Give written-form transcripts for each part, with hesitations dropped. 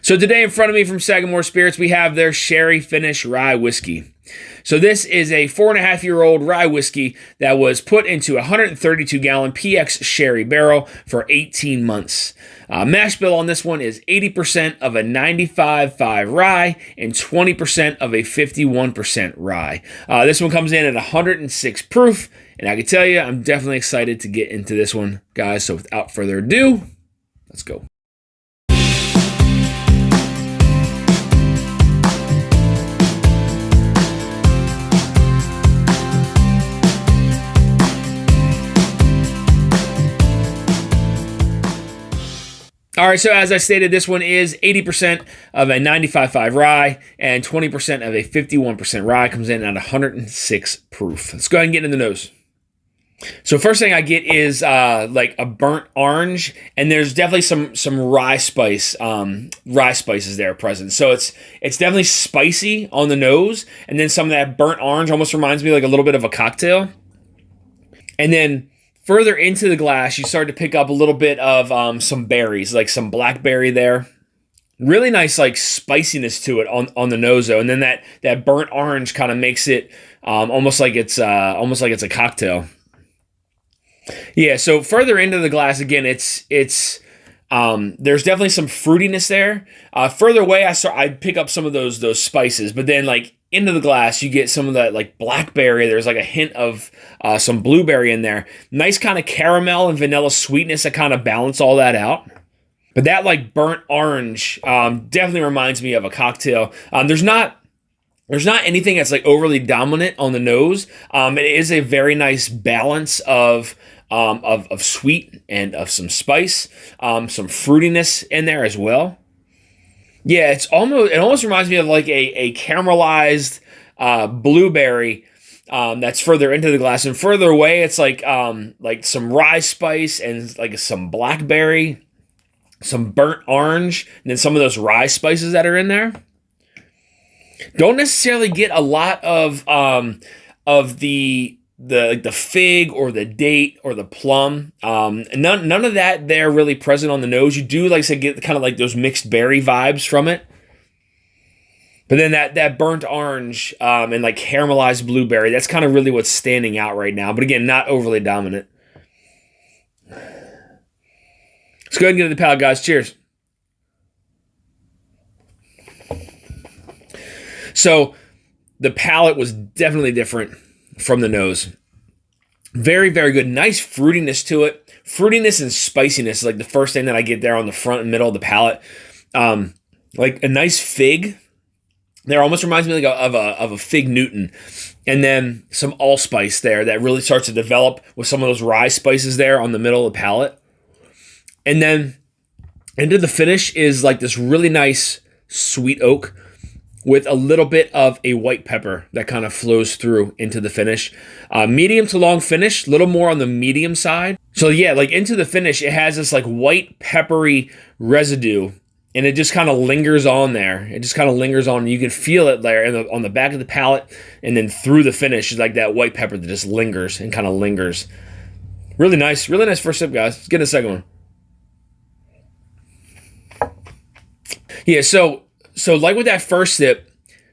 So today in front of me from Sagamore Spirits, we have their Sherry Finish Rye Whiskey. So this is a 4.5-year-old rye whiskey that was put into a 132-gallon PX sherry barrel for 18 months. Mash bill on this one is 80% of a 95.5 rye and 20% of a 51% rye. This one comes in at 106 proof, and I can tell you, I'm definitely excited to get into this one, guys. So without further ado, let's go. All right, so as I stated, this one is 80% of a 95.5 rye and 20% of a 51% rye. Comes in at 106 proof. Let's go ahead and get in the nose. So first thing I get is like a burnt orange, and there's definitely some rye spices there present. So it's definitely spicy on the nose, and then some of that burnt orange almost reminds me like a little bit of a cocktail. And then further into the glass, you start to pick up a little bit of some berries, like some blackberry there. Really nice, like spiciness to it on the nose though, and then that burnt orange kind of makes it almost like it's a cocktail. Yeah. So further into the glass again, it's there's definitely some fruitiness there. Further away, I pick up some of those spices, but then like into the glass, you get some of that like blackberry. There's like a hint of some blueberry in there. Nice kind of caramel and vanilla sweetness that kind of balance all that out. But that like burnt orange definitely reminds me of a cocktail. There's not anything that's like overly dominant on the nose. It is a very nice balance of sweet and of some spice, some fruitiness in there as well. Yeah, it almost reminds me of like a caramelized blueberry that's further into the glass, and further away it's like some rye spice and like some blackberry, some burnt orange, and then some of those rye spices that are in there. Don't necessarily get a lot of the fig or the date or the plum. None of that there really present on the nose. You do, like I said, get kind of like those mixed berry vibes from it. But then that burnt orange and like caramelized blueberry, that's kind of really what's standing out right now. But again, not overly dominant. Let's go ahead and get to the palate, guys. Cheers. So the palate was definitely different from the nose. Very, very good. Nice fruitiness to it. Fruitiness and spiciness is like the first thing that I get there on the front and middle of the palate. Like a nice fig. There almost reminds me like of a fig Newton. And then some allspice there that really starts to develop with some of those rye spices there on the middle of the palate. And then into the finish is like this really nice sweet oak with a little bit of a white pepper that kind of flows through into the finish. Medium to long finish, a little more on the medium side. So yeah, like into the finish, it has this like white peppery residue, and it just kind of lingers on there. It just kind of lingers on. You can feel it there on the back of the palate, and then through the finish is like that white pepper that just lingers and kind of lingers. Really nice first sip, guys. Let's get a second one. Yeah, so like with that first sip,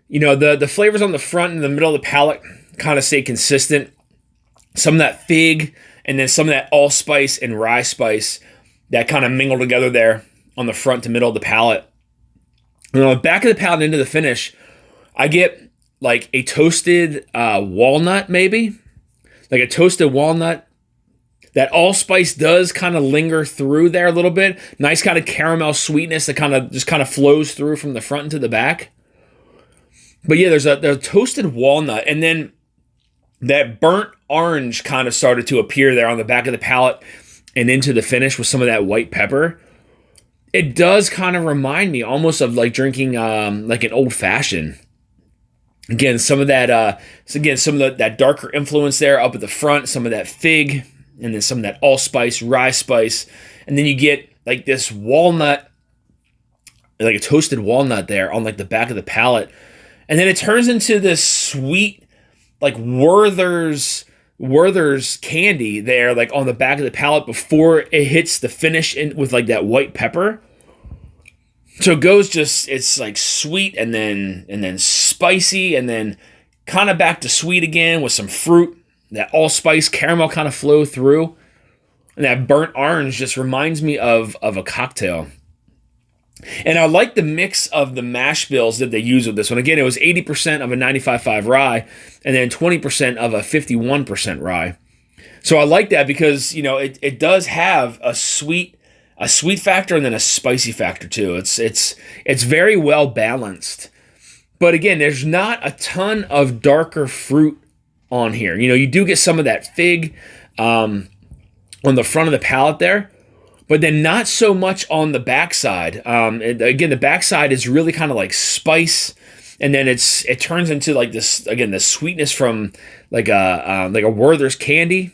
you know, the flavors on the front and the middle of the palate kind of stay consistent. Some of that fig and then some of that allspice and rye spice that kind of mingle together there on the front to middle of the palate. And on the back of the palate into the finish, I get like a toasted walnut maybe. Like a toasted walnut. That allspice does kind of linger through there a little bit. Nice kind of caramel sweetness that kind of flows through from the front into the back. But yeah, there's a toasted walnut, and then that burnt orange kind of started to appear there on the back of the palate and into the finish with some of that white pepper. It does kind of remind me almost of like drinking like an old fashioned. Again, some of that that darker influence there up at the front, some of that fig, and then some of that allspice, rye spice, and then you get like this walnut, like a toasted walnut there on like the back of the palate, and then it turns into this sweet, like Werther's candy there, like on the back of the palate before it hits the finish in with like that white pepper. So it goes just, it's like sweet and then spicy and then kind of back to sweet again with some fruit. That allspice caramel kind of flow through. And that burnt orange just reminds me of a cocktail. And I like the mix of the mash bills that they use with this one. Again, it was 80% of a 95.5 rye and then 20% of a 51% rye. So I like that because, you know, it does have a sweet factor and then a spicy factor too. It's very well balanced. But again, there's not a ton of darker fruit on here. You know, you do get some of that fig on the front of the palate there, but then not so much on the backside. Again, the backside is really kind of like spice, and then it turns into like this, again, the sweetness from like a Werther's candy.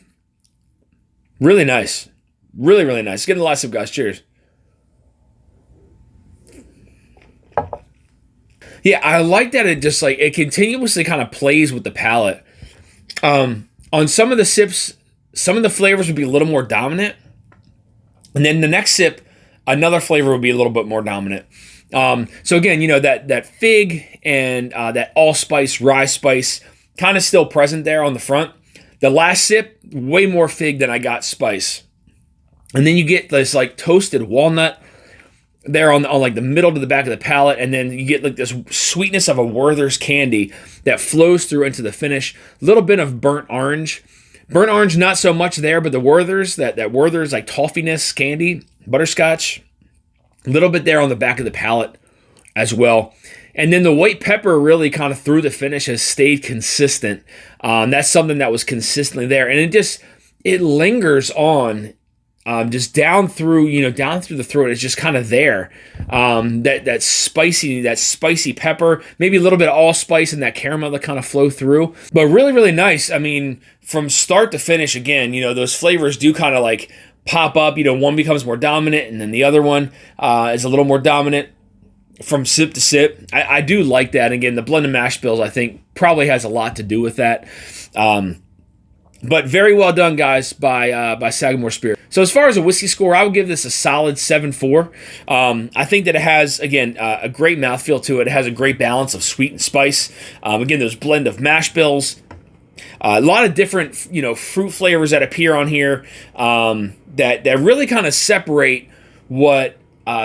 Really nice. Really, really nice. Getting a lot of sip, guys. Cheers. Yeah, I like that it just like, it continuously kind of plays with the palate. On some of the sips, some of the flavors would be a little more dominant. And then the next sip, another flavor would be a little bit more dominant. So again, you know, that fig and that allspice, rye spice, kind of still present there on the front. The last sip, way more fig than I got spice. And then you get this like toasted walnut there on like the middle to the back of the palate, and then you get like this sweetness of a Werther's candy that flows through into the finish. A little bit of burnt orange. Burnt orange, not so much there, but the Werther's, that Werther's like toffiness candy, butterscotch, a little bit there on the back of the palate as well. And then the white pepper really kind of through the finish has stayed consistent. That's something that was consistently there. And it lingers on just down through the throat. It's just kind of there. That spicy pepper, maybe a little bit of allspice and that caramel that kind of flow through. But really, really nice. I mean, from start to finish, again, you know, those flavors do kind of like pop up. You know, one becomes more dominant and then the other one is a little more dominant from sip to sip. I do like that. Again, the blend of mash bills, I think, probably has a lot to do with that. But very well done, guys, by Sagamore Spirit. So as far as a whiskey score, I would give this a solid 7.4. I think that it has, again, a great mouthfeel to it. It has a great balance of sweet and spice. Again, there's blend of mash bills. A lot of different, you know, fruit flavors that appear on here that really kind of separate what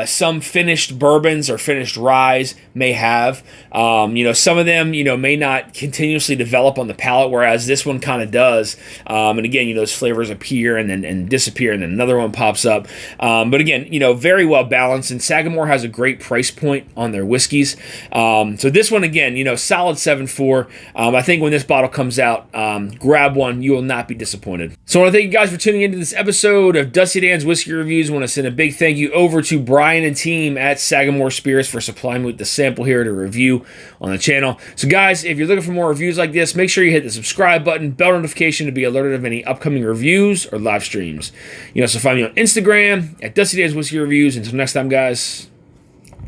some finished bourbons or finished ryes may have. You know, some of them, you know, may not continuously develop on the palate, whereas this one kind of does. And again, you know, those flavors appear and then disappear, and then another one pops up. But again, you know, very well balanced. And Sagamore has a great price point on their whiskeys. So this one, again, you know, solid 7.4. I think when this bottle comes out, grab one. You will not be disappointed. So I want to thank you guys for tuning into this episode of Dusty Dan's Whiskey Reviews. I want to send a big thank you over to Brian and team at Sagamore Spirits for supplying me with the sample here to review on the channel. So guys, if you're looking for more reviews like this, make sure you hit the subscribe button, bell notification to be alerted of any upcoming reviews or live streams. You can also find me on Instagram at Dusty Dan's Whiskey Reviews. Until next time, guys,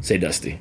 stay dusty.